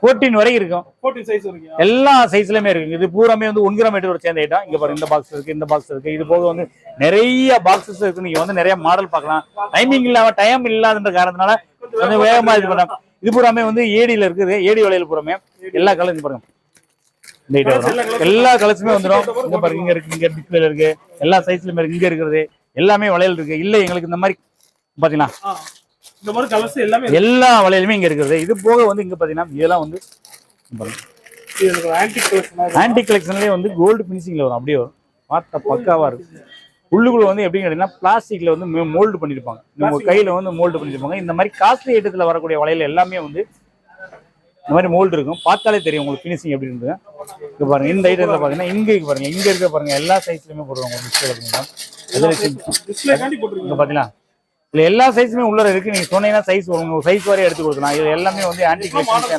14 வரைக்கும் இருக்கும். 14 சைஸ் வரைக்கும் எல்லா சைஸ்லயுமே இருக்கு. இது பூராமே வந்து 1 கிராம் வெயிட்டோட சேர்ந்த ஐட்டம். இங்க பாருங்க, இந்த பாக்ஸ் இருக்கு, இந்த பாக்ஸ் இருக்கு. இது போக வந்து நிறைய பாக்ஸஸ் இருக்கு. நீங்க வந்து நிறைய மாடல் பார்க்கலாம். டைம் இல்லாத காரணத்தினால கொஞ்சம் வேகமா இது பண்ணலாம். இது பூராமே வந்து ஏடியில இருக்குது. ஏடி வளையல் பூராமே எல்லா கலரும் பாருங்க. இந்த ஐட்டம் எல்லா கலர்ஸுமே வந்துடும். இங்க பாருங்க, இங்க இருக்கு, இங்க டிஸ்பிளேல இருக்கு. எல்லா சைஸ்லயுமே இருக்கு. இங்க இருக்கிறது எல்லாமே வளையல் இருக்கு. இல்ல எங்களுக்கு இந்த மாதிரி பாத்தீங்கன்னா இந்த மாதிரி கலர்ஸ் எல்லாமே எல்லா வளையலுமே இங்க இருக்குது. இது போக வந்து இங்க பாத்தீங்கன்னா இதெல்லாம் வந்து ஆன்டிக் கலெக்ஷன்லயே வந்து கோல்டு பினிஷிங்ல வரும். அப்படியே வரும். பார்த்தா பக்காவா இருக்கும். உள்ளுக்குள்ள வந்து எப்படி கேட்டீங்கன்னா பிளாஸ்டிக்ல வந்து மோல்டு பண்ணிருப்பாங்க. நம்ம கையில வந்து மோல்டு பண்ணிருப்பாங்க. இந்த மாதிரி காஸ்ட்லி ஐட்டத்துல வரக்கூடிய வளையல் எல்லாமே வந்து இந்த மாதிரி மோல்டு இருக்கும். பார்த்தாலே தெரியும் உங்களுக்கு பினிஷிங் எப்படி இருந்தது. இங்க பாருங்க, இந்த ஐட்டத்துல பாத்தீங்கன்னா இங்க பாருங்க, இங்க இருக்க பாருங்க எல்லா சைஸ்லயுமே போடுவாங்க. இங்க பாத்தீங்களா, இல்ல எல்லா சைஸுமே உள்ள இருக்கு. நீங்க சொன்னீங்கன்னா சைஸ் வரையும் எடுத்து கொடுக்கலாம். இது எல்லாமே வந்து ஆன்டிக் கலெக்ஷன்.